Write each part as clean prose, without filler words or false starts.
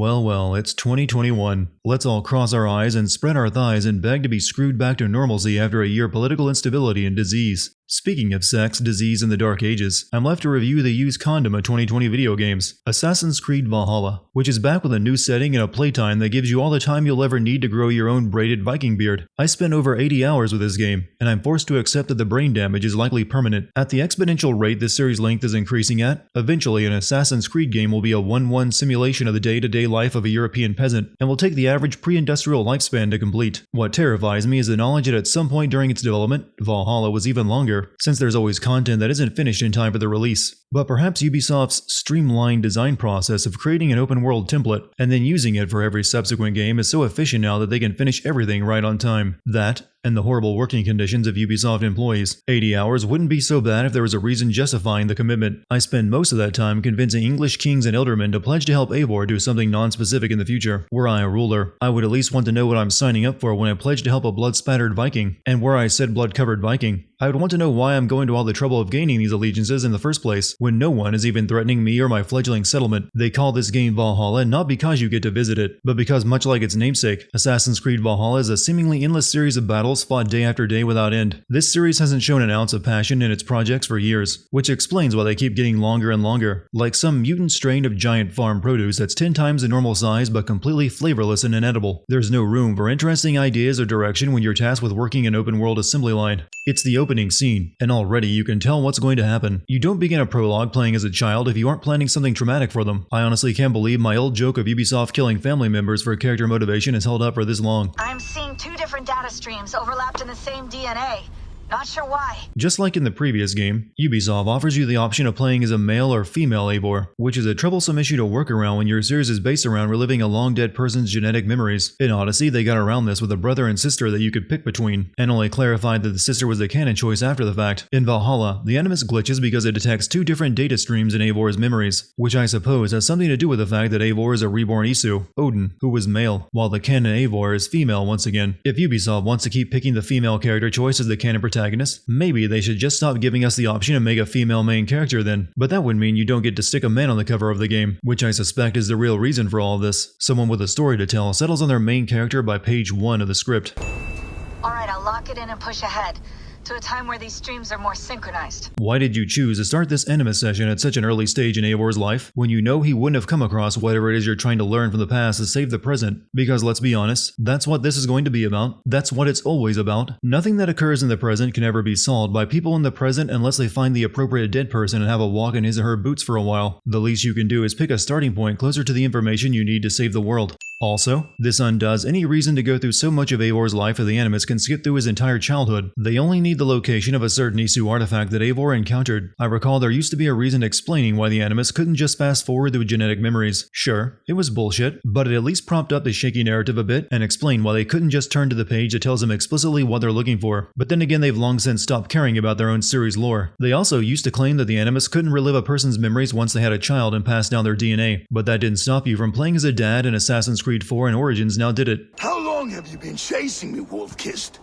Well, it's 2021. Let's all cross our eyes and spread our thighs and beg to be screwed back to normalcy after a year of political instability and disease. Speaking of sex, disease, and the Dark Ages, I'm left to review the used condom of 2020 video games, Assassin's Creed Valhalla, which is back with a new setting and a playtime that gives you all the time you'll ever need to grow your own braided Viking beard. I spent over 80 hours with this game, and I'm forced to accept that the brain damage is likely permanent. At the exponential rate this series' length is increasing at, eventually an Assassin's Creed game will be a 1-1 simulation of the day-to-day life of a European peasant, and will take the average pre-industrial lifespan to complete. What terrifies me is the knowledge that at some point during its development, Valhalla was even longer, since there's always content that isn't finished in time for the release. But perhaps Ubisoft's streamlined design process of creating an open-world template and then using it for every subsequent game is so efficient now that they can finish everything right on time. That, and the horrible working conditions of Ubisoft employees. 80 hours wouldn't be so bad if there was a reason justifying the commitment. I spend most of that time convincing English kings and ealdormen to pledge to help Eivor do something non-specific in the future. Were I a ruler, I would at least want to know what I'm signing up for when I pledge to help a blood-spattered Viking. And were I said blood-covered Viking, I would want to know why I'm going to all the trouble of gaining these allegiances in the first place, when no one is even threatening me or my fledgling settlement. They call this game Valhalla not because you get to visit it, but because much like its namesake, Assassin's Creed Valhalla is a seemingly endless series of battles fought day after day without end. This series hasn't shown an ounce of passion in its projects for years, which explains why they keep getting longer and longer, like some mutant strain of giant farm produce that's 10 times the normal size but completely flavorless and inedible. There's no room for interesting ideas or direction when you're tasked with working an open-world assembly line. It's the opening scene, and already you can tell what's going to happen. You don't begin a prologue playing as a child if you aren't planning something traumatic for them. I honestly can't believe my old joke of Ubisoft killing family members for character motivation has held up for this long. I'm seeing two different data streams overlapped in the same DNA. Not sure why. Just like in the previous game, Ubisoft offers you the option of playing as a male or female Eivor, which is a troublesome issue to work around when your series is based around reliving a long-dead person's genetic memories. In Odyssey, they got around this with a brother and sister that you could pick between, and only clarified that the sister was the canon choice after the fact. In Valhalla, the Animus glitches because it detects two different data streams in Eivor's memories, which I suppose has something to do with the fact that Eivor is a reborn Isu, Odin, who was male, while the canon Eivor is female once again. If Ubisoft wants to keep picking the female character choice as the canon protagonist, maybe they should just stop giving us the option to make a female main character then. But that would mean you don't get to stick a man on the cover of the game, which I suspect is the real reason for all of this. Someone with a story to tell settles on their main character by page 1 of the script. Alright, I'll lock it in and push ahead to a time where these streams are more synchronized. Why did you choose to start this Animus session at such an early stage in Eivor's life, when you know he wouldn't have come across whatever it is you're trying to learn from the past to save the present? Because let's be honest, that's what this is going to be about. That's what it's always about. Nothing that occurs in the present can ever be solved by people in the present unless they find the appropriate dead person and have a walk in his or her boots for a while. The least you can do is pick a starting point closer to the information you need to save the world. Also, this undoes any reason to go through so much of Eivor's life that the Animus can skip through his entire childhood. They only need the location of a certain Isu artifact that Eivor encountered. I recall there used to be a reason explaining why the Animus couldn't just fast forward through genetic memories. Sure, it was bullshit, but it at least propped up the shaky narrative a bit and explained why they couldn't just turn to the page that tells them explicitly what they're looking for. But then again, they've long since stopped caring about their own series lore. They also used to claim that the Animus couldn't relive a person's memories once they had a child and pass down their DNA, but that didn't stop you from playing as a dad in Assassin's Creed 4 and Origins now did it. How long have you been chasing me, Wolf-Kissed?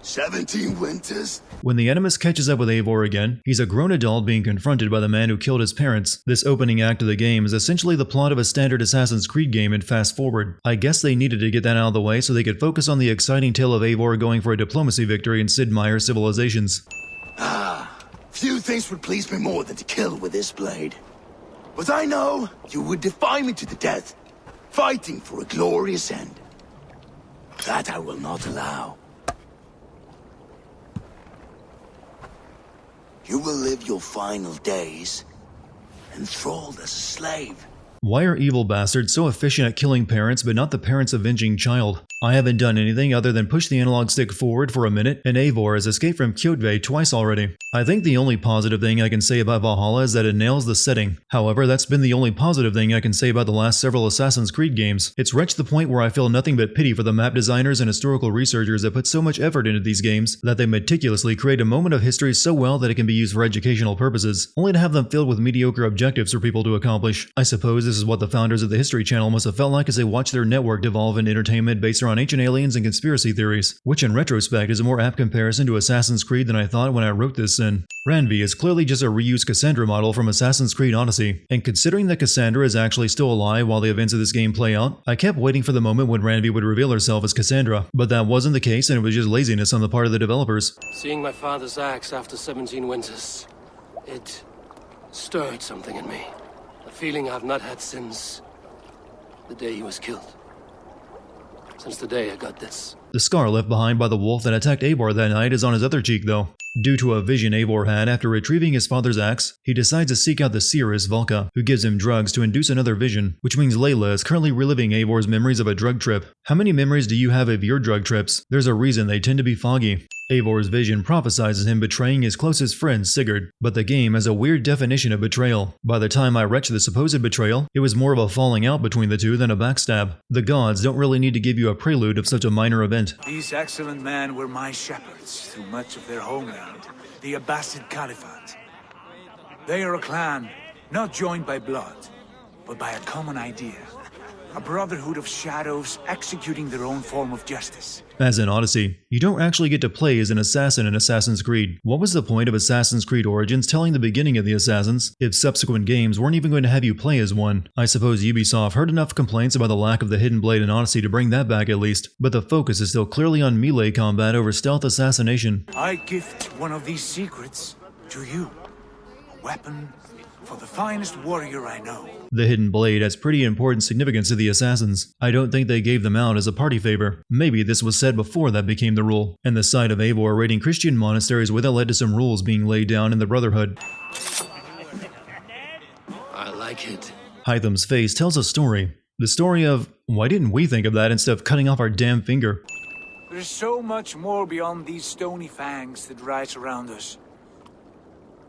17 winters? When the Animus catches up with Eivor again, he's a grown adult being confronted by the man who killed his parents. This opening act of the game is essentially the plot of a standard Assassin's Creed game in fast forward. I guess they needed to get that out of the way so they could focus on the exciting tale of Eivor going for a diplomacy victory in Sid Meier's civilizations. Few things would please me more than to kill with this blade. But I know you would defy me to the death, fighting for a glorious end. That I will not allow. You will live your final days enthralled as a slave. Why are evil bastards so efficient at killing parents but not the parents' avenging child? I haven't done anything other than push the analog stick forward for a minute, and Eivor has escaped from Kjotve twice already. I think the only positive thing I can say about Valhalla is that it nails the setting. However, that's been the only positive thing I can say about the last several Assassin's Creed games. It's reached the point where I feel nothing but pity for the map designers and historical researchers that put so much effort into these games that they meticulously create a moment of history so well that it can be used for educational purposes, only to have them filled with mediocre objectives for people to accomplish. I suppose this is what the founders of the History Channel must have felt like as they watched their network devolve into entertainment based around on ancient aliens and conspiracy theories, which in retrospect is a more apt comparison to Assassin's Creed than I thought when I wrote this in. Randvi is clearly just a reused Cassandra model from Assassin's Creed Odyssey, and considering that Cassandra is actually still alive while the events of this game play out, I kept waiting for the moment when Randvi would reveal herself as Cassandra, but that wasn't the case and it was just laziness on the part of the developers. Seeing my father's axe after 17 winters, it stirred something in me. A feeling I've not had since the day he was killed. Since the day I got this. The scar left behind by the wolf that attacked Eivor that night is on his other cheek though. Due to a vision Eivor had after retrieving his father's axe, he decides to seek out the seeress Valka, who gives him drugs to induce another vision, which means Layla is currently reliving Eivor's memories of a drug trip. How many memories do you have of your drug trips? There's a reason they tend to be foggy. Eivor's vision prophesizes him betraying his closest friend Sigurd, but the game has a weird definition of betrayal. By the time I reached the supposed betrayal, it was more of a falling out between the two than a backstab. The gods don't really need to give you a prelude of such a minor event. These excellent men were my shepherds through much of their homeland, the Abbasid Caliphate. They are a clan, not joined by blood, but by a common idea. A brotherhood of shadows executing their own form of justice. As in Odyssey, you don't actually get to play as an assassin in Assassin's Creed. What was the point of Assassin's Creed Origins telling the beginning of the assassins if subsequent games weren't even going to have you play as one? I suppose Ubisoft heard enough complaints about the lack of the hidden blade in Odyssey to bring that back at least, but the focus is still clearly on melee combat over stealth assassination. I gift one of these secrets to you. A weapon for the finest warrior I know. The hidden blade has pretty important significance to the assassins. I don't think they gave them out as a party favor. Maybe this was said before that became the rule. And the sight of Eivor raiding Christian monasteries would have led to some rules being laid down in the Brotherhood. I like it. Hytham's face tells a story. The story of, why didn't we think of that instead of cutting off our damn finger? There's so much more beyond these stony fangs that rise around us.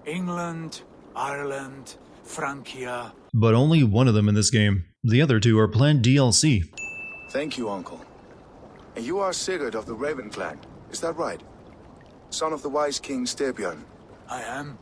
England, Ireland, Francia. But only one of them in this game. The other two are planned DLC. Thank you, Uncle. And you are Sigurd of the Raven clan, is that right? Son of the wise King Styrbjörn. I am.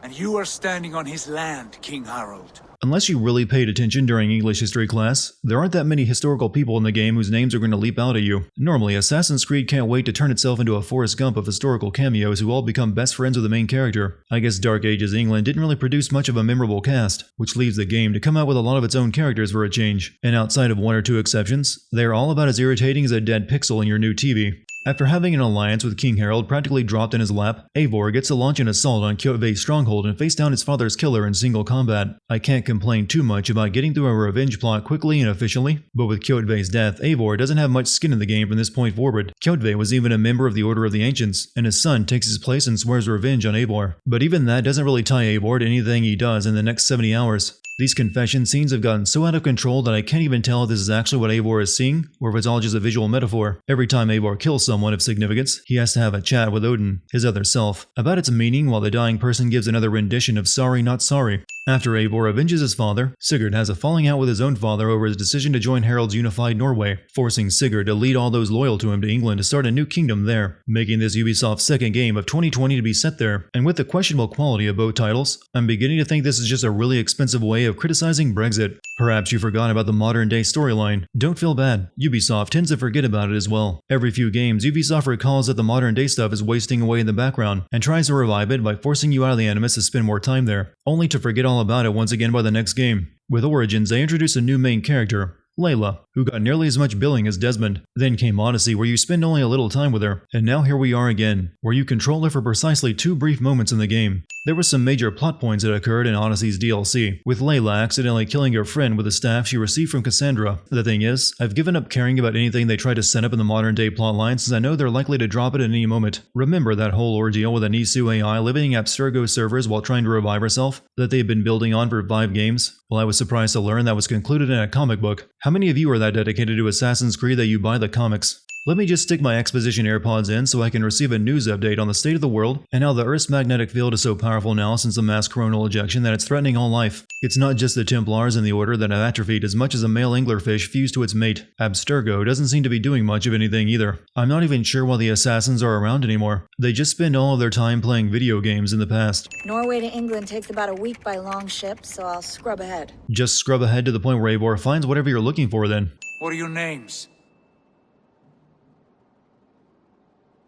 And you are standing on his land, King Harold. Unless you really paid attention during English history class, there aren't that many historical people in the game whose names are going to leap out at you. Normally, Assassin's Creed can't wait to turn itself into a Forrest Gump of historical cameos who all become best friends with the main character. I guess Dark Ages England didn't really produce much of a memorable cast, which leaves the game to come out with a lot of its own characters for a change. And outside of one or two exceptions, they are all about as irritating as a dead pixel in your new TV. After having an alliance with King Harold practically dropped in his lap, Eivor gets to launch an assault on Kjotve's stronghold and face down his father's killer in single combat. I can't complain too much about getting through a revenge plot quickly and efficiently, but with Kjotve's death, Eivor doesn't have much skin in the game from this point forward. Kjotve was even a member of the Order of the Ancients, and his son takes his place and swears revenge on Eivor. But even that doesn't really tie Eivor to anything he does in the next 70 hours. These confession scenes have gotten so out of control that I can't even tell if this is actually what Eivor is seeing, or if it's all just a visual metaphor. Every time Eivor kills someone of significance, he has to have a chat with Odin, his other self, about its meaning while the dying person gives another rendition of sorry not sorry. After Eivor avenges his father, Sigurd has a falling out with his own father over his decision to join Harold's unified Norway, forcing Sigurd to lead all those loyal to him to England to start a new kingdom there, making this Ubisoft's second game of 2020 to be set there. And with the questionable quality of both titles, I'm beginning to think this is just a really expensive way of criticizing Brexit. Perhaps you forgot about the modern-day storyline. Don't feel bad. Ubisoft tends to forget about it as well. Every few games, Ubisoft recalls that the modern-day stuff is wasting away in the background, and tries to revive it by forcing you out of the Animus to spend more time there, only to forget all about it once again by the next game. With Origins, they introduced a new main character, Layla, who got nearly as much billing as Desmond. Then came Odyssey, where you spend only a little time with her, and now here we are again, where you control her for precisely 2 brief moments in the game. There were some major plot points that occurred in Odyssey's DLC, with Layla accidentally killing her friend with a staff she received from Cassandra. The thing is, I've given up caring about anything they try to set up in the modern day plotline since I know they're likely to drop it at any moment. Remember that whole ordeal with a Nisu AI living in Abstergo servers while trying to revive herself, that they've been building on for 5 games? Well, I was surprised to learn that was concluded in a comic book. How many of you are that dedicated to Assassin's Creed that you buy the comics? Let me just stick my exposition AirPods in so I can receive a news update on the state of the world and how the Earth's magnetic field is so powerful now since the mass coronal ejection that it's threatening all life. It's not just the Templars and the Order that have atrophied as much as a male anglerfish fused to its mate. Abstergo doesn't seem to be doing much of anything either. I'm not even sure why the assassins are around anymore. They just spend all of their time playing video games in the past. Norway to England takes about a week by long ship, so I'll scrub ahead. Just scrub ahead to the point where Eivor finds whatever you're looking for then. What are your names?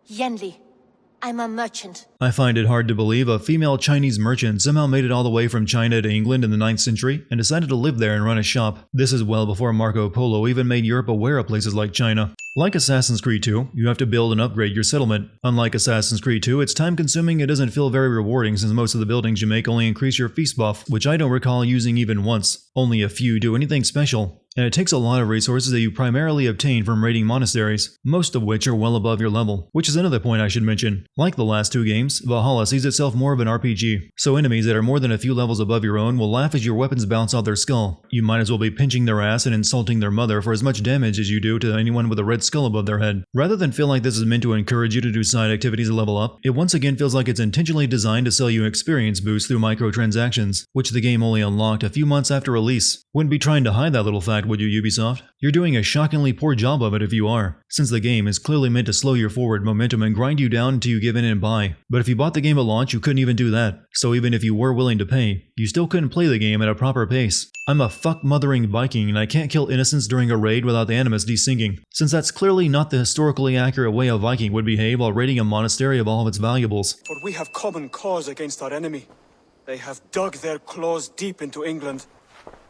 Yenli. I'm a merchant. I find it hard to believe a female Chinese merchant somehow made it all the way from China to England in the 9th century and decided to live there and run a shop. This is well before Marco Polo even made Europe aware of places like China. Like Assassin's Creed 2, you have to build and upgrade your settlement. Unlike Assassin's Creed 2, it's time consuming and doesn't feel very rewarding since most of the buildings you make only increase your feast buff, which I don't recall using even once. Only a few do anything special. And it takes a lot of resources that you primarily obtain from raiding monasteries, most of which are well above your level, which is another point I should mention. Like the last two games, Valhalla sees itself more of an RPG, so enemies that are more than a few levels above your own will laugh as your weapons bounce off their skull. You might as well be pinching their ass and insulting their mother for as much damage as you do to anyone with a red skull above their head. Rather than feel like this is meant to encourage you to do side activities to level up, it once again feels like it's intentionally designed to sell you experience boosts through microtransactions, which the game only unlocked a few months after release. Wouldn't be trying to hide that little fact, would you, Ubisoft? You're doing a shockingly poor job of it if you are, since the game is clearly meant to slow your forward momentum and grind you down until you give in and buy. But if you bought the game at launch, you couldn't even do that, so even if you were willing to pay, you still couldn't play the game at a proper pace. I'm a fuck-mothering Viking and I can't kill innocents during a raid without the animus desyncing, since that's clearly not the historically accurate way a Viking would behave while raiding a monastery of all of its valuables. For we have common cause against our enemy. They have dug their claws deep into England.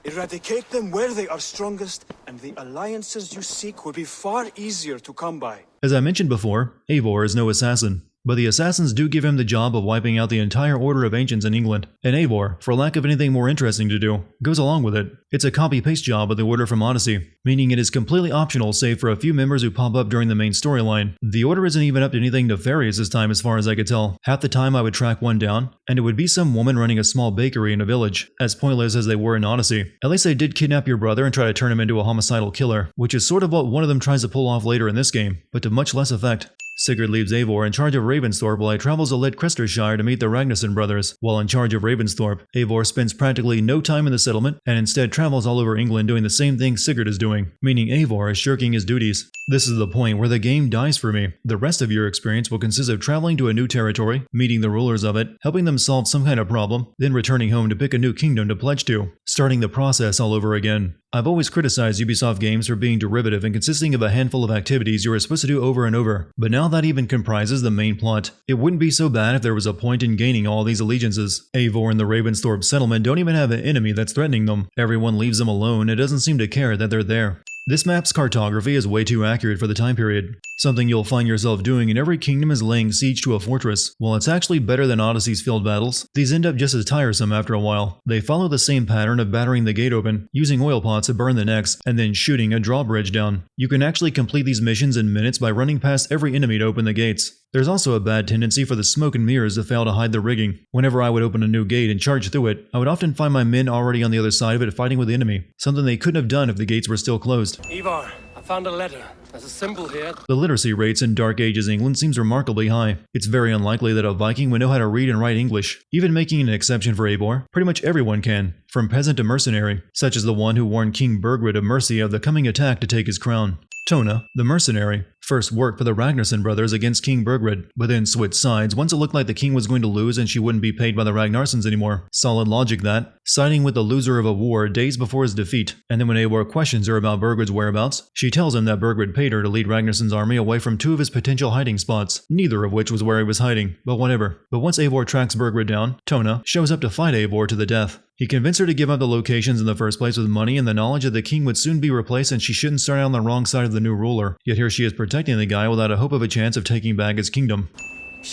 Eradicate them where they are strongest, and the alliances you seek will be far easier to come by. As I mentioned before, Eivor is no assassin, but the assassins do give him the job of wiping out the entire order of ancients in England, and Eivor, for lack of anything more interesting to do, goes along with it. It's a copy-paste job of the order from Odyssey, meaning it is completely optional save for a few members who pop up during the main storyline. The order isn't even up to anything nefarious this time as far as I could tell. Half the time I would track one down, and it would be some woman running a small bakery in a village, as pointless as they were in Odyssey. At least they did kidnap your brother and try to turn him into a homicidal killer, which is sort of what one of them tries to pull off later in this game, but to much less effect. Sigurd leaves Eivor in charge of Ravensthorpe while he travels to Leicestershire to meet the Ragnarsson brothers. While in charge of Ravensthorpe, Eivor spends practically no time in the settlement and instead travels all over England doing the same thing Sigurd is doing, meaning Eivor is shirking his duties. This is the point where the game dies for me. The rest of your experience will consist of traveling to a new territory, meeting the rulers of it, helping them solve some kind of problem, then returning home to pick a new kingdom to pledge to, starting the process all over again. I've always criticized Ubisoft games for being derivative and consisting of a handful of activities you are supposed to do over and over, but now that even comprises the main plot. It wouldn't be so bad if there was a point in gaining all these allegiances. Eivor and the Ravensthorpe settlement don't even have an enemy that's threatening them. Everyone leaves them alone and doesn't seem to care that they're there. This map's cartography is way too accurate for the time period. Something you'll find yourself doing in every kingdom is laying siege to a fortress. While it's actually better than Odyssey's field battles, these end up just as tiresome after a while. They follow the same pattern of battering the gate open, using oil pots to burn the necks, and then shooting a drawbridge down. You can actually complete these missions in minutes by running past every enemy to open the gates. There's also a bad tendency for the smoke and mirrors to fail to hide the rigging. Whenever I would open a new gate and charge through it, I would often find my men already on the other side of it fighting with the enemy, something they couldn't have done if the gates were still closed. Eivor, I found a letter. There's a symbol here. The literacy rates in Dark Ages England seems remarkably high. It's very unlikely that a Viking would know how to read and write English. Even making an exception for Eivor, pretty much everyone can, from peasant to mercenary, such as the one who warned King Burgred of Mercia of the coming attack to take his crown. Tona, the mercenary, first worked for the Ragnarsson brothers against King Burgred, but then switched sides once it looked like the king was going to lose and she wouldn't be paid by the Ragnarssons anymore. Solid logic that, siding with the loser of a war days before his defeat, and then when Eivor questions her about Burgred's whereabouts, she tells him that Burgred paid her to lead Ragnarsson's army away from two of his potential hiding spots, neither of which was where he was hiding, but whatever. But once Eivor tracks Burgred down, Tona shows up to fight Eivor to the death. He convinced her to give up the locations in the first place with money and the knowledge that the king would soon be replaced and she shouldn't start out on the wrong side of the new ruler. Yet here she is protecting the guy without a hope of a chance of taking back his kingdom.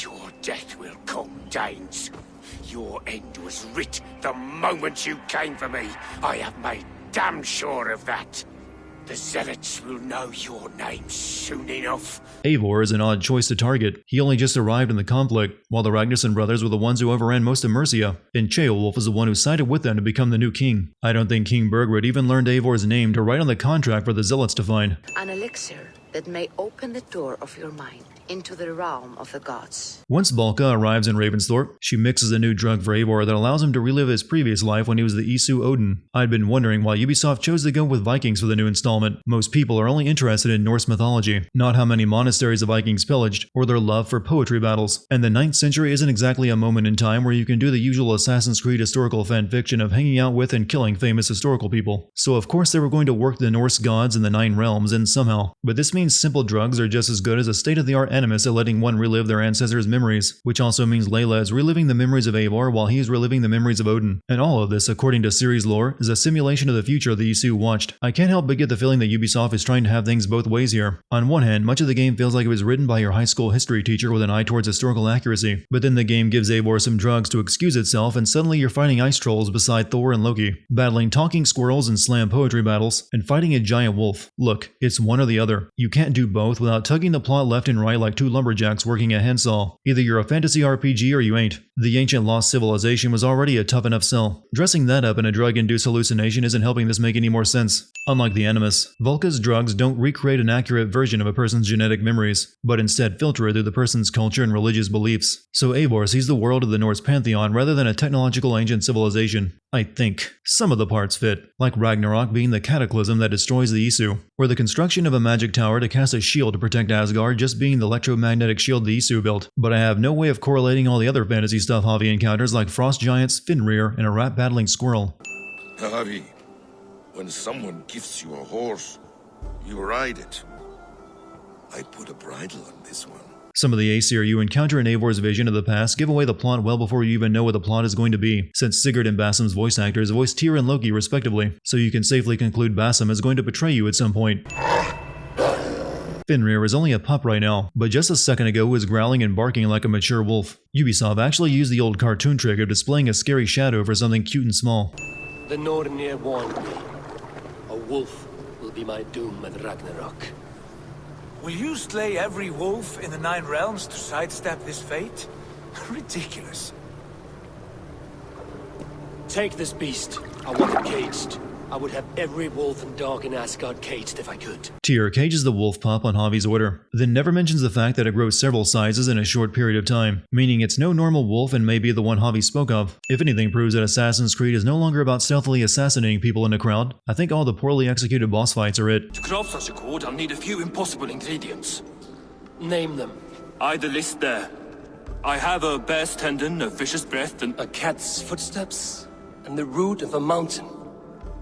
Your death will come, Danes. Your end was writ the moment you came for me. I have made damn sure of that. The Zealots will know your name soon enough. Eivor is an odd choice to target. He only just arrived in the conflict, while the Ragnarsson brothers were the ones who overran most of Mercia, and Ceolwulf is the one who sided with them to become the new king. I don't think King Burgred even learned Eivor's name to write on the contract for the Zealots to find. An elixir that may open the door of your mind into the realm of the gods. Once Balka arrives in Ravensthorpe, she mixes a new drug for Eivor that allows him to relive his previous life when he was the Isu Odin. I'd been wondering why Ubisoft chose to go with Vikings for the new installment. Most people are only interested in Norse mythology, not how many monasteries the Vikings pillaged, or their love for poetry battles. And the 9th century isn't exactly a moment in time where you can do the usual Assassin's Creed historical fanfiction of hanging out with and killing famous historical people. So of course they were going to work the Norse gods and the 9 realms in somehow. But this means simple drugs are just as good as a state-of-the-art animus at letting one relive their ancestors' memories, which also means Layla is reliving the memories of Eivor while he is reliving the memories of Odin. And all of this, according to series lore, is a simulation of the future that Isu watched. I can't help but get the feeling that Ubisoft is trying to have things both ways here. On one hand, much of the game feels like it was written by your high school history teacher with an eye towards historical accuracy, but then the game gives Eivor some drugs to excuse itself and suddenly you're fighting ice trolls beside Thor and Loki, battling talking squirrels in slam poetry battles, and fighting a giant wolf. Look, it's one or the other. You can't do both without tugging the plot left and right like two lumberjacks working a handsaw. Either you're a fantasy RPG or you ain't. The ancient lost civilization was already a tough enough sell. Dressing that up in a drug-induced hallucination isn't helping this make any more sense. Unlike the Animus, Volka's drugs don't recreate an accurate version of a person's genetic memories, but instead filter it through the person's culture and religious beliefs. So Eivor sees the world of the Norse pantheon rather than a technological ancient civilization. I think. Some of the parts fit, like Ragnarok being the cataclysm that destroys the Isu, or the construction of a magic tower to cast a shield to protect Asgard just being the electromagnetic shield the Isu built. But I have no way of correlating all the other fantasy stuff Javi encounters like frost giants, Fenrir, and a rat battling squirrel. Javi, when someone gifts you a horse, you ride it. I put a bridle on this one. Some of the Aesir you encounter in Eivor's vision of the past give away the plot well before you even know what the plot is going to be, since Sigurd and Bassam's voice actors voice Tyr and Loki respectively, so you can safely conclude Bassam is going to betray you at some point. Fenrir is only a pup right now, but just a second ago was growling and barking like a mature wolf. Ubisoft actually used the old cartoon trick of displaying a scary shadow for something cute and small. The Nornir warned me. A wolf will be my doom at Ragnarok. Will you slay every wolf in the Nine Realms to sidestep this fate? Ridiculous. Take this beast. I want it caged. I would have every wolf and dog in Asgard caged if I could. Tyr cages the wolf pup on Javi's order, then never mentions the fact that it grows several sizes in a short period of time, meaning it's no normal wolf and may be the one Javi spoke of. If anything proves that Assassin's Creed is no longer about stealthily assassinating people in a crowd, I think all the poorly executed boss fights are it. To craft such a cord, I'll need a few impossible ingredients. Name them. The list there. I have a bear's tendon, a fish's breath, and a cat's footsteps, and the root of a mountain.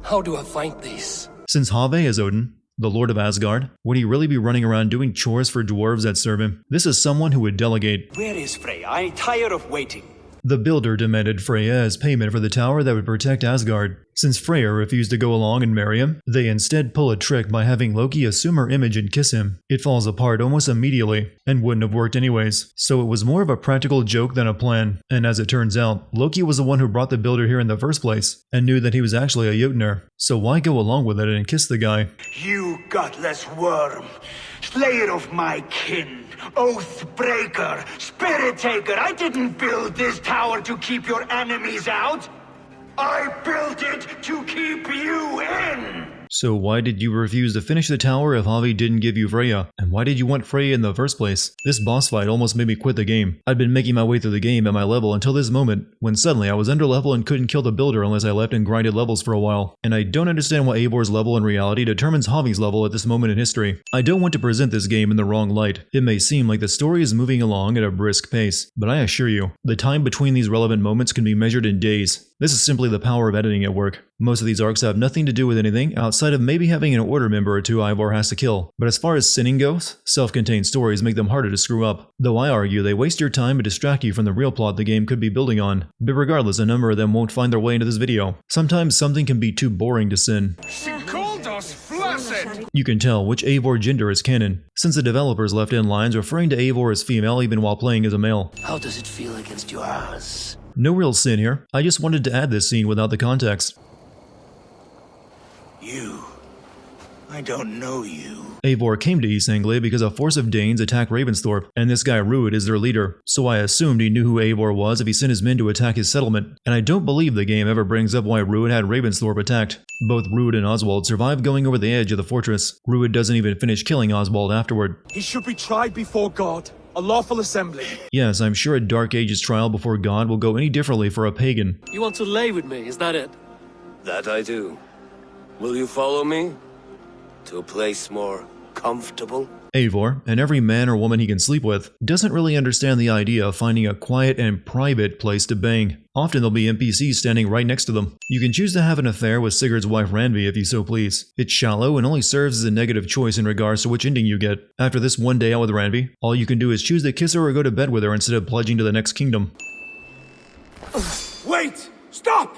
How do I find these? Since Have is Odin, the Lord of Asgard, would he really be running around doing chores for dwarves that serve him? This is someone who would delegate. Where is Freya? I'm tired of waiting. The builder demanded Freya as payment for the tower that would protect Asgard. Since Freya refused to go along and marry him, they instead pull a trick by having Loki assume her image and kiss him. It falls apart almost immediately, and wouldn't have worked anyways, so it was more of a practical joke than a plan. And as it turns out, Loki was the one who brought the builder here in the first place, and knew that he was actually a Jotnar, so why go along with it and kiss the guy? You gutless worm, slayer of my kin, oath breaker, spirit taker, I didn't build this tower to keep your enemies out! I built it to keep you in! So why did you refuse to finish the tower if Javi didn't give you Freya? And why did you want Freya in the first place? This boss fight almost made me quit the game. I'd been making my way through the game at my level until this moment, when suddenly I was under level and couldn't kill the builder unless I left and grinded levels for a while. And I don't understand why Eivor's level in reality determines Javi's level at this moment in history. I don't want to present this game in the wrong light. It may seem like the story is moving along at a brisk pace, but I assure you, the time between these relevant moments can be measured in days. This is simply the power of editing at work. Most of these arcs have nothing to do with anything outside of maybe having an order member or two Eivor has to kill. But as far as sinning goes, self-contained stories make them harder to screw up. Though I argue they waste your time and distract you from the real plot the game could be building on. But regardless, a number of them won't find their way into this video. Sometimes something can be too boring to sin. She called us flaccid! You can tell which Eivor gender is canon, since the developers left in lines referring to Eivor as female even while playing as a male. How does it feel against yours? No real sin here, I just wanted to add this scene without the context. I don't know you. Eivor came to East Anglia because a force of Danes attacked Ravensthorpe, and this guy Ruud is their leader, so I assumed he knew who Eivor was if he sent his men to attack his settlement, and I don't believe the game ever brings up why Ruud had Ravensthorpe attacked. Both Ruud and Oswald survived going over the edge of the fortress. Ruud doesn't even finish killing Oswald afterward. He should be tried before God, a lawful assembly. Yes, I'm sure a Dark Ages trial before God will go any differently for a pagan. You want to lay with me, is that it? That I do. Will you follow me? To a place more comfortable? Eivor, and every man or woman he can sleep with, doesn't really understand the idea of finding a quiet and private place to bang. Often there'll be NPCs standing right next to them. You can choose to have an affair with Sigurd's wife Randvi if you so please. It's shallow and only serves as a negative choice in regards to which ending you get. After this one day out with Randvi, all you can do is choose to kiss her or go to bed with her instead of pledging to the next kingdom. Wait! Stop!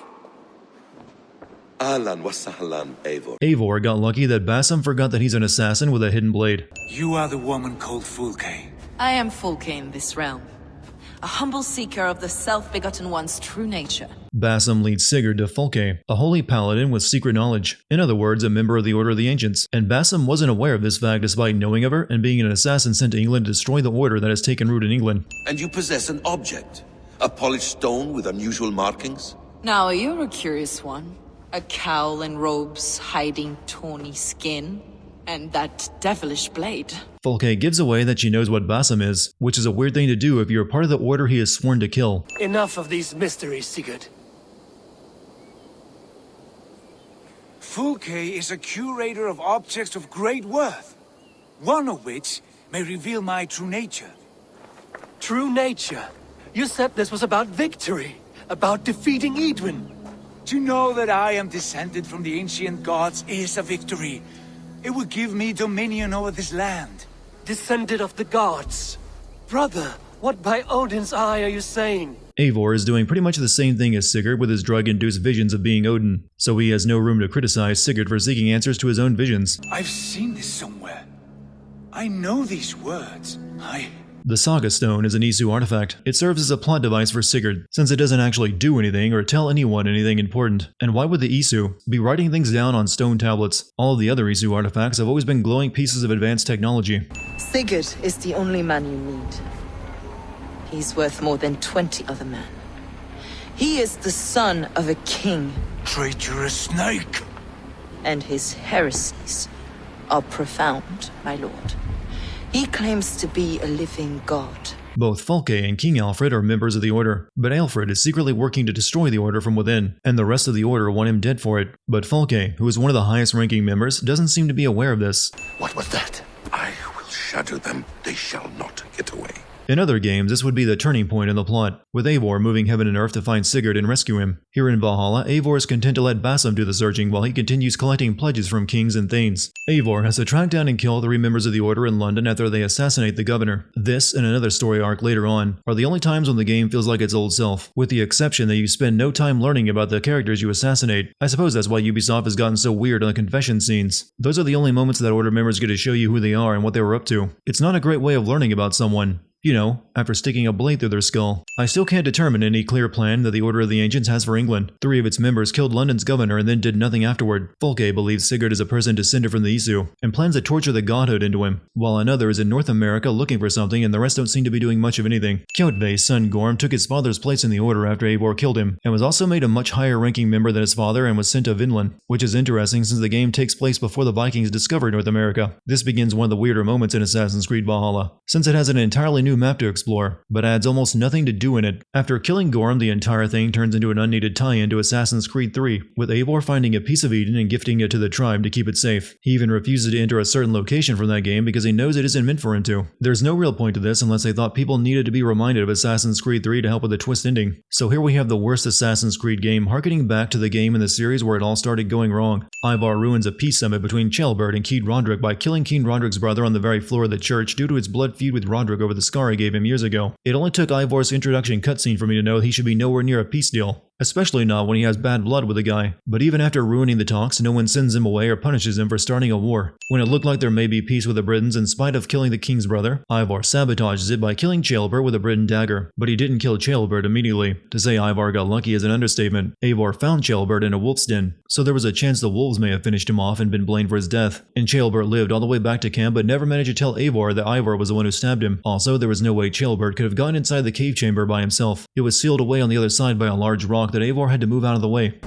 Ahlan wa sahlan, Eivor. Eivor got lucky that Bassam forgot that he's an assassin with a hidden blade. You are the woman called Fulke. I am Fulke in this realm. A humble seeker of the self-begotten one's true nature. Bassam leads Sigurd to Fulke, a holy paladin with secret knowledge. In other words, a member of the Order of the Ancients. And Bassam wasn't aware of this fact despite knowing of her and being an assassin sent to England to destroy the Order that has taken root in England. And you possess an object? A polished stone with unusual markings? Now you're a curious one. A cowl and robes hiding tawny skin. And that devilish blade. Fulke gives away that she knows what Bassam is, which is a weird thing to do if you're part of the Order he is sworn to kill. Enough of these mysteries, Sigurd. Fulke is a curator of objects of great worth, one of which may reveal my true nature. True nature? You said this was about victory, about defeating Edwin. To know that I am descended from the ancient gods is a victory. It will give me dominion over this land. Descended of the gods? Brother, what by Odin's eye are you saying? Eivor is doing pretty much the same thing as Sigurd with his drug-induced visions of being Odin, so he has no room to criticize Sigurd for seeking answers to his own visions. I've seen this somewhere. I know these words. The Saga Stone is an Isu artifact. It serves as a plot device for Sigurd, since it doesn't actually do anything or tell anyone anything important. And why would the Isu be writing things down on stone tablets? All of the other Isu artifacts have always been glowing pieces of advanced technology. Sigurd is the only man you need. He's worth more than 20 other men. He is the son of a king. Traitorous snake! And his heresies are profound, my lord. He claims to be a living god. Both Fulke and King Alfred are members of the Order, but Alfred is secretly working to destroy the Order from within, and the rest of the Order want him dead for it. But Fulke, who is one of the highest ranking members, doesn't seem to be aware of this. What was that? I will shatter them. They shall not get away. In other games, this would be the turning point in the plot, with Eivor moving heaven and earth to find Sigurd and rescue him. Here in Valhalla, Eivor is content to let Bassam do the searching while he continues collecting pledges from kings and thanes. Eivor has to track down and kill 3 members of the Order in London after they assassinate the governor. This, and another story arc later on, are the only times when the game feels like its old self, with the exception that you spend no time learning about the characters you assassinate. I suppose that's why Ubisoft has gotten so weird on the confession scenes. Those are the only moments that Order members get to show you who they are and what they were up to. It's not a great way of learning about someone. You know, after sticking a blade through their skull. I still can't determine any clear plan that the Order of the Ancients has for England. 3 of its members killed London's governor and then did nothing afterward. Fulke believes Sigurd is a person descended from the Isu, and plans to torture the godhood into him, while another is in North America looking for something and the rest don't seem to be doing much of anything. Kjotve's son Gorm took his father's place in the Order after Eivor killed him, and was also made a much higher ranking member than his father and was sent to Vinland, which is interesting since the game takes place before the Vikings discovered North America. This begins one of the weirder moments in Assassin's Creed Valhalla, since it has an entirely new map to explore, but adds almost nothing to do in it. After killing Gorm, the entire thing turns into an unneeded tie-in to Assassin's Creed 3, with Eivor finding a piece of Eden and gifting it to the tribe to keep it safe. He even refuses to enter a certain location from that game because he knows it isn't meant for him to. There's no real point to this unless they thought people needed to be reminded of Assassin's Creed 3 to help with the twist ending. So here we have the worst Assassin's Creed game, harkening back to the game in the series where it all started going wrong. Ivar ruins a peace summit between Ceolbert and King Roderick by killing King Roderick's brother on the very floor of the church due to his blood feud with Roderick over the scar he gave him years ago. It only took Ivor's introduction cutscene for me to know he should be nowhere near a peace deal. Especially not when he has bad blood with the guy. But even after ruining the talks, no one sends him away or punishes him for starting a war. When it looked like there may be peace with the Britons in spite of killing the king's brother, Ivar sabotages it by killing Ceolbert with a Briton dagger. But he didn't kill Ceolbert immediately. To say Ivar got lucky is an understatement. Eivor found Ceolbert in a wolf's den, so there was a chance the wolves may have finished him off and been blamed for his death. And Ceolbert lived all the way back to camp but never managed to tell Eivor that Ivar was the one who stabbed him. Also, there was no way Ceolbert could have gotten inside the cave chamber by himself. It was sealed away on the other side by a large rock that Eivor had to move out of the way.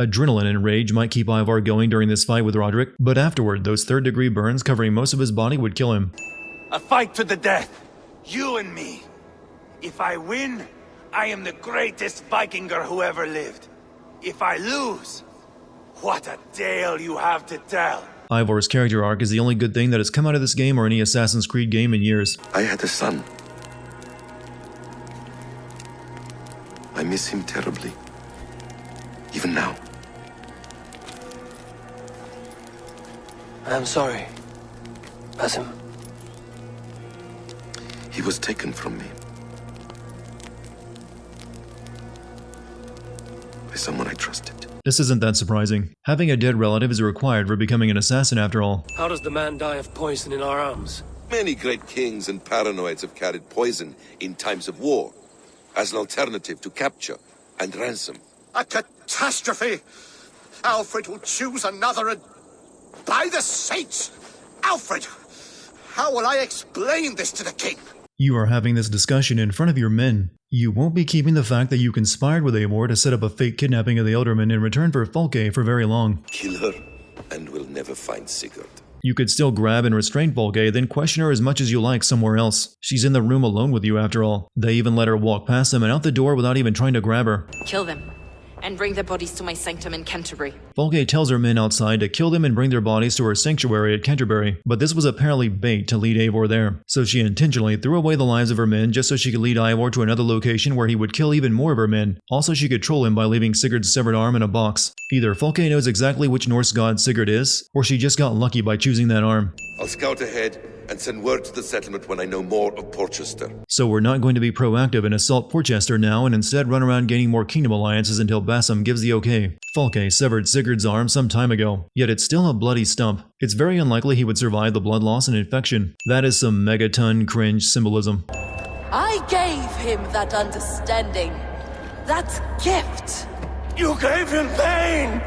Adrenaline and rage might keep Ivar going during this fight with Roderick, but afterward, those third-degree burns covering most of his body would kill him. A fight to the death. You and me. If I win, I am the greatest Vikinger who ever lived. If I lose, what a tale you have to tell. Ivor's character arc is the only good thing that has come out of this game or any Assassin's Creed game in years. I had a son. I miss him terribly. Even now. I'm sorry, Basim. He was taken from me. By someone I trusted. This isn't that surprising. Having a dead relative is required for becoming an assassin after all. How does the man die of poison in our arms? Many great kings and paranoids have carried poison in times of war, as an alternative to capture and ransom. A catastrophe! Alfred will choose another and... By the saints! Alfred! How will I explain this to the king? You are having this discussion in front of your men. You won't be keeping the fact that you conspired with Eivor to set up a fake kidnapping of the Elderman in return for Folke for very long. Kill her, and we'll never find Sigurd. You could still grab and restrain Folke, then question her as much as you like somewhere else. She's in the room alone with you after all. They even let her walk past them and out the door without even trying to grab her. Kill them, and bring their bodies to my sanctum in Canterbury. Folke tells her men outside to kill them and bring their bodies to her sanctuary at Canterbury, but this was apparently bait to lead Eivor there. So she intentionally threw away the lives of her men just so she could lead Eivor to another location where he would kill even more of her men. Also, she could troll him by leaving Sigurd's severed arm in a box. Either Folke knows exactly which Norse god Sigurd is, or she just got lucky by choosing that arm. I'll scout ahead and send word to the settlement when I know more of Porchester. So we're not going to be proactive and assault Porchester now and instead run around gaining more kingdom alliances until Basim gives the okay. Folke severed Sigurd's arm some time ago, yet it's still a bloody stump. It's very unlikely he would survive the blood loss and infection. That is some megaton cringe symbolism. I gave him that understanding, that gift. You gave him pain!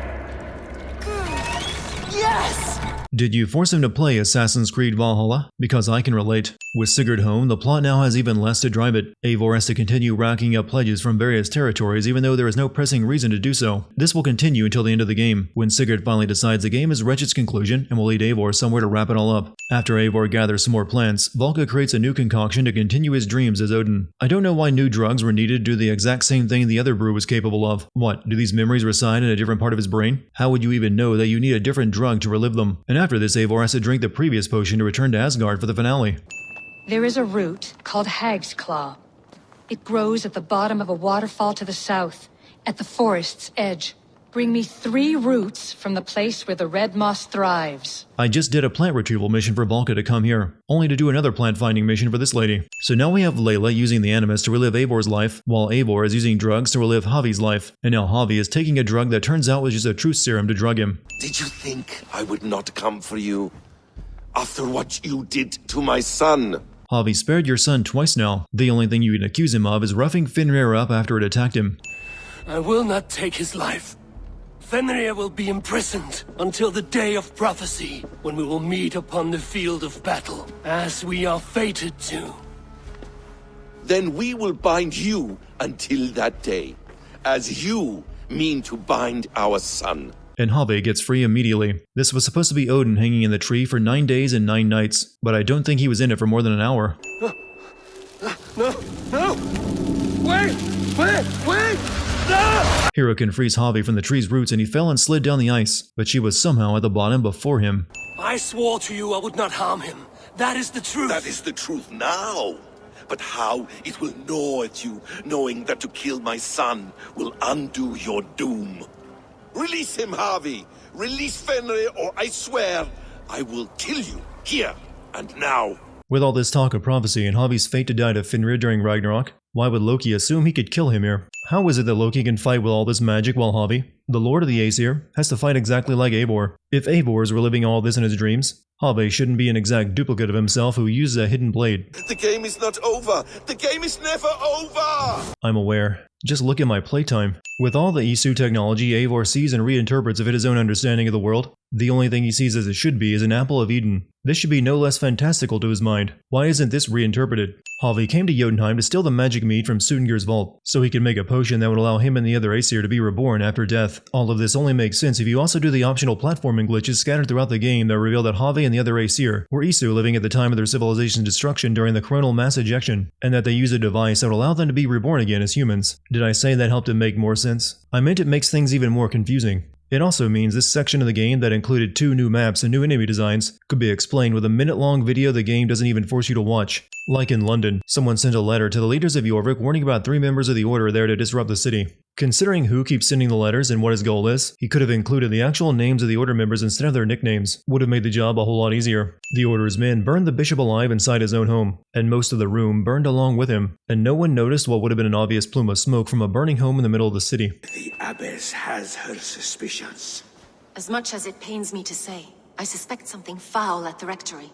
Yes! Did you force him to play Assassin's Creed Valhalla? Because I can relate. With Sigurd home, the plot now has even less to drive it. Eivor has to continue racking up pledges from various territories even though there is no pressing reason to do so. This will continue until the end of the game, when Sigurd finally decides the game has reached its conclusion and will lead Eivor somewhere to wrap it all up. After Eivor gathers some more plants, Valka creates a new concoction to continue his dreams as Odin. I don't know why new drugs were needed to do the exact same thing the other brew was capable of. What, do these memories reside in a different part of his brain? How would you even know that you need a different drug to relive them? And after this, Eivor has to drink the previous potion to return to Asgard for the finale. There is a root called Hag's Claw. It grows at the bottom of a waterfall to the south, at the forest's edge. Bring me 3 roots from the place where the red moss thrives. I just did a plant retrieval mission for Valka to come here, only to do another plant finding mission for this lady. So now we have Layla using the Animus to relive Eivor's life, while Eivor is using drugs to relive Javi's life. And now Javi is taking a drug that turns out was just a truth serum to drug him. Did you think I would not come for you? After what you did to my son? Javi spared your son twice now. The only thing you can accuse him of is roughing Fenrir up after it attacked him. I will not take his life. Fenrir will be imprisoned until the day of prophecy, when we will meet upon the field of battle, as we are fated to. Then we will bind you until that day, as you mean to bind our son. And Javi gets free immediately. This was supposed to be Odin hanging in the tree for 9 days and 9 nights, but I don't think he was in it for more than an hour. No! Wait! No! Hero can freeze Javi from the tree's roots and he fell and slid down the ice, but she was somehow at the bottom before him. I swore to you I would not harm him. That is the truth. That is the truth now. But how it will gnaw at you, knowing that to kill my son will undo your doom. Release him, Javi! Release Fenrir, or I swear I will kill you, here and now. With all this talk of prophecy and Javi's fate to die to Fenrir during Ragnarok, why would Loki assume he could kill him here? How is it that Loki can fight with all this magic while Javi, the Lord of the Aesir, has to fight exactly like Eivor? If Eivor is reliving all this in his dreams, Javi shouldn't be an exact duplicate of himself who uses a hidden blade. The game is not over! The game is never over! I'm aware. Just look at my playtime. With all the Isu technology, Eivor sees and reinterprets of it his own understanding of the world. The only thing he sees as it should be is an apple of Eden. This should be no less fantastical to his mind. Why isn't this reinterpreted? Havi came to Jotunheim to steal the magic mead from Sutengir's vault, so he could make a potion that would allow him and the other Aesir to be reborn after death. All of this only makes sense if you also do the optional platforming glitches scattered throughout the game that reveal that Havi and the other Aesir were Isu living at the time of their civilization's destruction during the coronal mass ejection, and that they use a device that would allow them to be reborn again as humans. Did I say that helped it make more sense? I meant it makes things even more confusing. It also means this section of the game that included 2 new maps and new enemy designs could be explained with a minute-long video the game doesn't even force you to watch. Like in London, someone sent a letter to the leaders of Jorvik warning about 3 members of the Order there to disrupt the city. Considering who keeps sending the letters and what his goal is, he could have included the actual names of the Order members instead of their nicknames. Would have made the job a whole lot easier. The Order's men burned the bishop alive inside his own home, and most of the room burned along with him, and no one noticed what would have been an obvious plume of smoke from a burning home in the middle of the city. The Abbess has her suspicions. As much as it pains me to say, I suspect something foul at the rectory.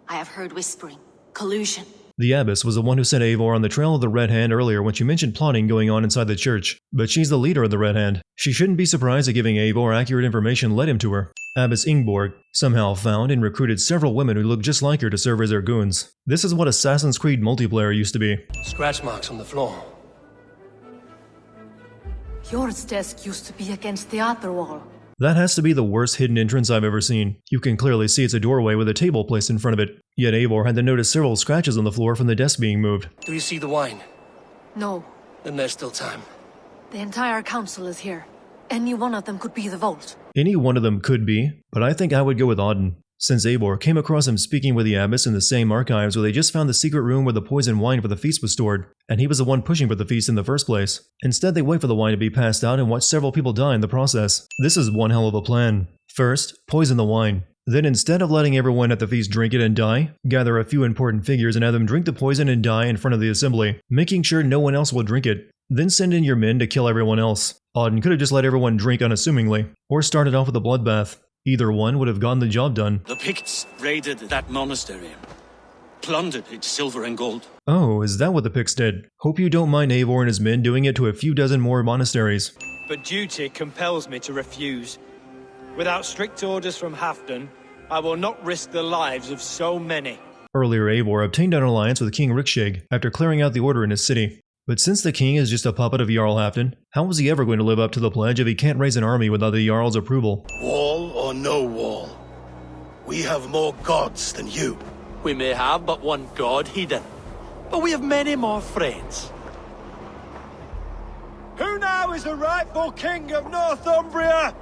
I have heard whispering, collusion. The Abbess was the one who sent Eivor on the trail of the Red Hand earlier when she mentioned plotting going on inside the church, but she's the leader of the Red Hand. She shouldn't be surprised that giving Eivor accurate information led him to her. Abbess Ingborg somehow found and recruited several women who looked just like her to serve as her goons. This is what Assassin's Creed multiplayer used to be. Scratch marks on the floor. Fjord's desk used to be against the other wall. That has to be the worst hidden entrance I've ever seen. You can clearly see it's a doorway with a table placed in front of it. Yet Eivor had to notice several scratches on the floor from the desk being moved. Do you see the wine? No. Then there's still time. The entire council is here. Any one of them could be the vault. Any one of them could be, but I think I would go with Auden. Since Eivor came across him speaking with the Abbess in the same archives where they just found the secret room where the poison wine for the feast was stored, and he was the one pushing for the feast in the first place. Instead, they wait for the wine to be passed out and watch several people die in the process. This is one hell of a plan. First, poison the wine. Then instead of letting everyone at the feast drink it and die, gather a few important figures and have them drink the poison and die in front of the assembly, making sure no one else will drink it. Then send in your men to kill everyone else. Auden could have just let everyone drink unassumingly, or started off with a bloodbath. Either one would have gotten the job done. The Picts raided that monastery, plundered its silver and gold. Oh, is that what the Picts did? Hope you don't mind Eivor and his men doing it to a few dozen more monasteries. But duty compels me to refuse. Without strict orders from Halfdan, I will not risk the lives of so many. Earlier, Eivor obtained an alliance with King Rikshig after clearing out the order in his city. But since the king is just a puppet of Jarl Halfdan, how was he ever going to live up to the pledge if he can't raise an army without the Jarl's approval? Wall or no wall, we have more gods than you. We may have but one god hidden, but we have many more friends. Who now is the rightful king of Northumbria?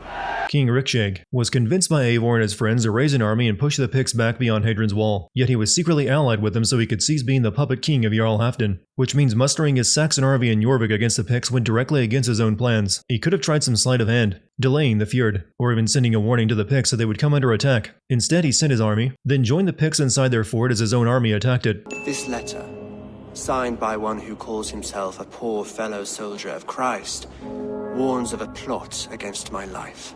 King Rikshig was convinced by Eivor and his friends to raise an army and push the Picts back beyond Hadrian's Wall, yet he was secretly allied with them so he could cease being the puppet king of Jarl Halfdan, which means mustering his Saxon army in Jorvik against the Picts went directly against his own plans. He could have tried some sleight of hand, delaying the Fjord, or even sending a warning to the Picts that they would come under attack. Instead, he sent his army, then joined the Picts inside their fort as his own army attacked it. This letter, signed by one who calls himself a poor fellow soldier of Christ, warns of a plot against my life.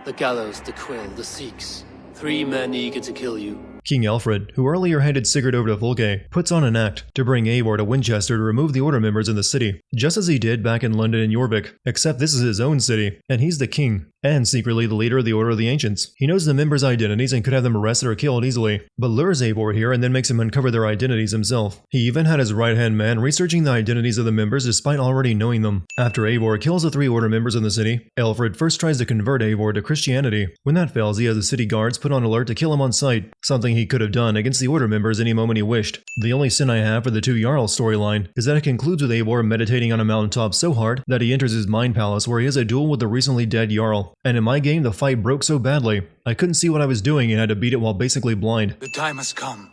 The gallows, the quill, the Sikhs. 3 men eager to kill you. King Alfred, who earlier handed Sigurd over to Volkay, puts on an act to bring Eivor to Winchester to remove the Order members in the city, just as he did back in London and Jorvik, except this is his own city, and he's the king, and secretly the leader of the Order of the Ancients. He knows the members' identities and could have them arrested or killed easily, but lures Eivor here and then makes him uncover their identities himself. He even had his right-hand man researching the identities of the members despite already knowing them. After Eivor kills the 3 Order members in the city, Alfred first tries to convert Eivor to Christianity. When that fails, he has the city guards put on alert to kill him on sight, something he could have done against the Order members any moment he wished. The only sin I have for the 2 Jarls storyline is that it concludes with Eivor meditating on a mountaintop so hard that he enters his mind palace where he has a duel with the recently dead Jarl. And in my game, the fight broke so badly, I couldn't see what I was doing and had to beat it while basically blind. The time has come.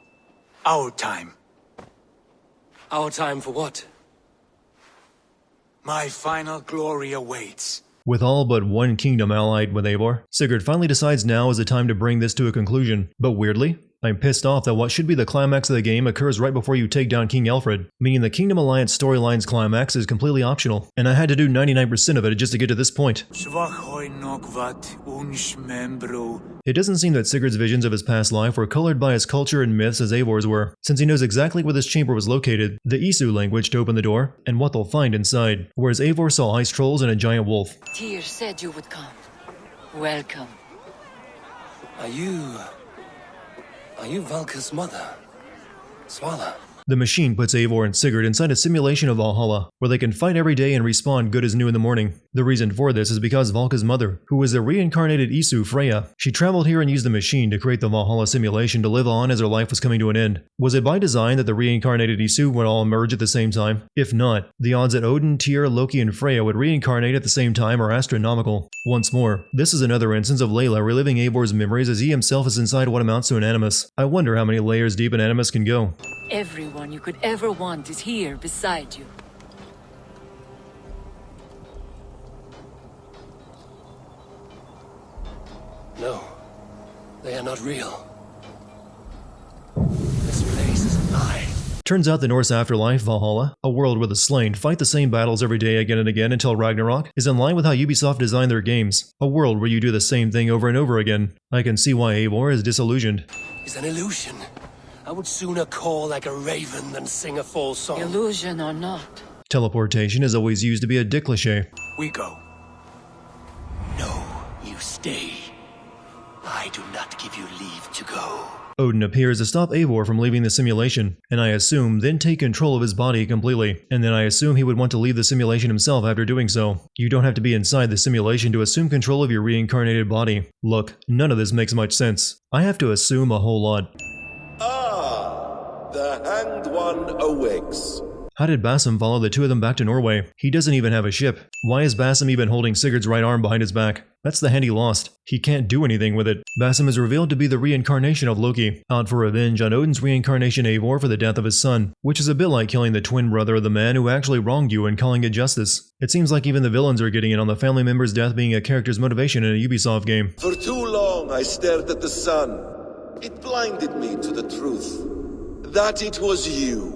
Our time. Our time for what? My final glory awaits. With all but one kingdom allied with Eivor, Sigurd finally decides now is the time to bring this to a conclusion. But weirdly, I'm pissed off that what should be the climax of the game occurs right before you take down King Alfred, meaning the Kingdom Alliance storyline's climax is completely optional, and I had to do 99% of it just to get to this point. It doesn't seem that Sigurd's visions of his past life were colored by his culture and myths as Eivor's were, since he knows exactly where this chamber was located, the Isu language to open the door, and what they'll find inside, whereas Eivor saw ice trolls and a giant wolf. Tyr said you would come. Welcome. Are you Valka's mother? Swala? The machine puts Eivor and Sigurd inside a simulation of Valhalla, where they can fight every day and respawn good as new in the morning. The reason for this is because Valka's mother, who was the reincarnated Isu Freya, she traveled here and used the machine to create the Valhalla simulation to live on as her life was coming to an end. Was it by design that the reincarnated Isu would all emerge at the same time? If not, the odds that Odin, Tyr, Loki, and Freya would reincarnate at the same time are astronomical. Once more, this is another instance of Layla reliving Eivor's memories as he himself is inside what amounts to an animus. I wonder how many layers deep an animus can go. Everyone you could ever want is here beside you. No, they are not real. This place is a lie. Turns out the Norse afterlife, Valhalla, a world where the slain fight the same battles every day again and again until Ragnarok, is in line with how Ubisoft designed their games. A world where you do the same thing over and over again. I can see why Eivor is disillusioned. It's an illusion. I would sooner call like a raven than sing a false song. Illusion or not. Teleportation is always used to be a dick cliché. We go. No, you stay. I do not give you leave to go. Odin appears to stop Eivor from leaving the simulation, and I assume then take control of his body completely, and then I assume he would want to leave the simulation himself after doing so. You don't have to be inside the simulation to assume control of your reincarnated body. Look, none of this makes much sense. I have to assume a whole lot. The Hanged One awakes. How did Basim follow the two of them back to Norway? He doesn't even have a ship. Why is Basim even holding Sigurd's right arm behind his back? That's the hand he lost. He can't do anything with it. Basim is revealed to be the reincarnation of Loki, out for revenge on Odin's reincarnation Eivor for the death of his son, which is a bit like killing the twin brother of the man who actually wronged you and calling it justice. It seems like even the villains are getting in on the family member's death being a character's motivation in a Ubisoft game. For too long I stared at the sun. It blinded me to the truth. That it was you.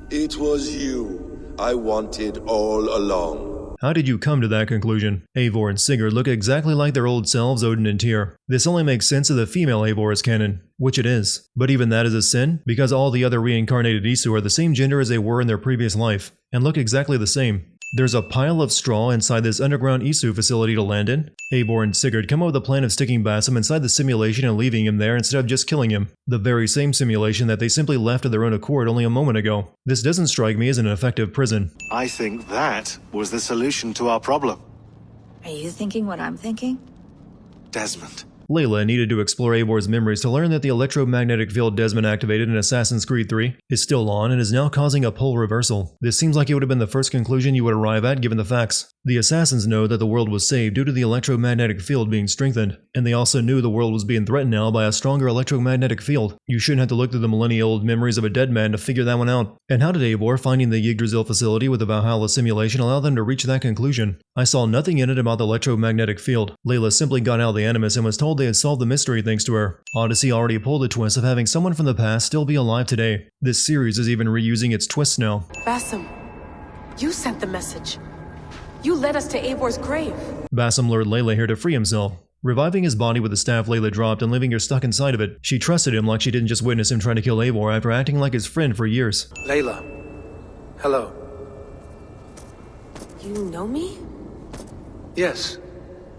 It was you I wanted all along. How did you come to that conclusion? Eivor and Sigurd look exactly like their old selves, Odin and Tyr. This only makes sense if the female Eivor is canon, which it is. But even that is a sin, because all the other reincarnated Isu are the same gender as they were in their previous life, and look exactly the same. There's a pile of straw inside this underground Isu facility to land in. Eivor and Sigurd come up with a plan of sticking Basim inside the simulation and leaving him there instead of just killing him. The very same simulation that they simply left of their own accord only a moment ago. This doesn't strike me as an effective prison. I think that was the solution to our problem. Are you thinking what I'm thinking? Desmond. Layla needed to explore Eivor's memories to learn that the electromagnetic field Desmond activated in Assassin's Creed 3 is still on and is now causing a pole reversal. This seems like it would have been the first conclusion you would arrive at given the facts. The assassins know that the world was saved due to the electromagnetic field being strengthened, and they also knew the world was being threatened now by a stronger electromagnetic field. You shouldn't have to look through the millennia-old memories of a dead man to figure that one out. And how did Eivor finding the Yggdrasil facility with the Valhalla simulation allow them to reach that conclusion? I saw nothing in it about the electromagnetic field. Layla simply got out of the Animus and was told they had solved the mystery thanks to her. Odyssey already pulled the twist of having someone from the past still be alive today. This series is even reusing its twists now. Basim, you sent the message. You led us to Eivor's grave. Basim lured Layla here to free himself, reviving his body with the staff Layla dropped and leaving her stuck inside of it. She trusted him like she didn't just witness him trying to kill Eivor after acting like his friend for years. Layla. Hello. You know me? Yes.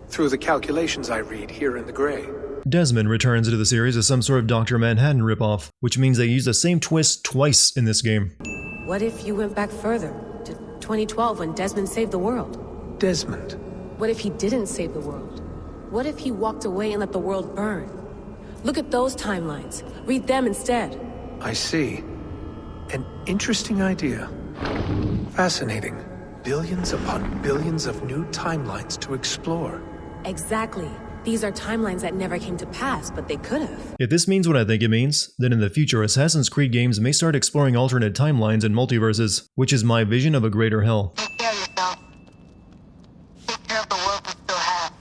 Through the calculations I read here in the gray. Desmond returns into the series as some sort of Dr. Manhattan ripoff, which means they use the same twist twice in this game. What if you went back further, to 2012 when Desmond saved the world? Desmond? What if he didn't save the world? What if he walked away and let the world burn? Look at those timelines. Read them instead. I see. An interesting idea. Fascinating. Billions upon billions of new timelines to explore. Exactly. These are timelines that never came to pass, but they could have. If this means what I think it means, then in the future Assassin's Creed games may start exploring alternate timelines and multiverses, which is my vision of a greater hell. Take care of yourself. Take care of the world we still have.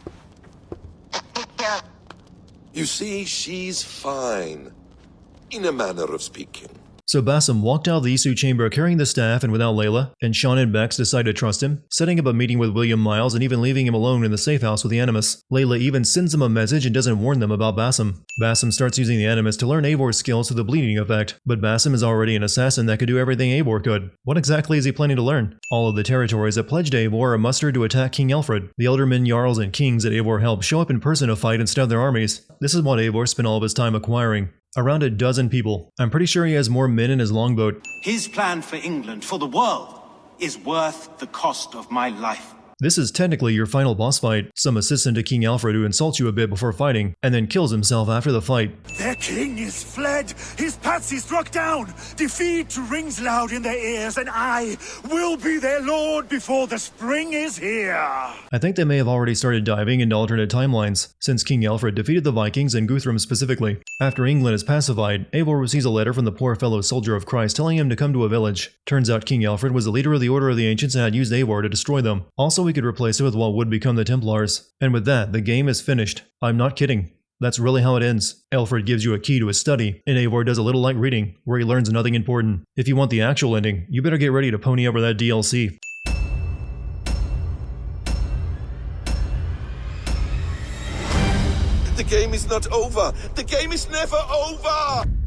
And take care of... You see, she's fine. In a manner of speaking. So Bassam walked out of the Isu chamber carrying the staff and without Layla, and Sean and Bex decide to trust him, setting up a meeting with William Miles and even leaving him alone in the safe house with the Animus. Layla even sends him a message and doesn't warn them about Bassam. Bassam starts using the Animus to learn Eivor's skills through the bleeding effect, but Bassam is already an assassin that could do everything Eivor could. What exactly is he planning to learn? All of the territories that pledged Eivor are mustered to attack King Alfred. The Eldermen, Jarls, and Kings that Eivor helped show up in person to fight instead of their armies. This is what Eivor spent all of his time acquiring. Around a dozen people. I'm pretty sure he has more men in his longboat. His plan for England, for the world, is worth the cost of my life. This is technically your final boss fight. Some assistant to King Alfred who insults you a bit before fighting, and then kills himself after the fight. Their king is fled, his patsy struck down, defeat rings loud in their ears, and I will be their lord before the spring is here. I think they may have already started diving into alternate timelines, since King Alfred defeated the Vikings and Guthrum specifically. After England is pacified, Eivor receives a letter from the poor fellow soldier of Christ telling him to come to a village. Turns out King Alfred was the leader of the Order of the Ancients and had used Eivor to destroy them. Also, we could replace it with what would become the Templars. And with that, the game is finished. I'm not kidding. That's really how it ends. Alfred gives you a key to his study, and Eivor does a little light reading, where he learns nothing important. If you want the actual ending, you better get ready to pony over that DLC. The game is not over! The game is never over!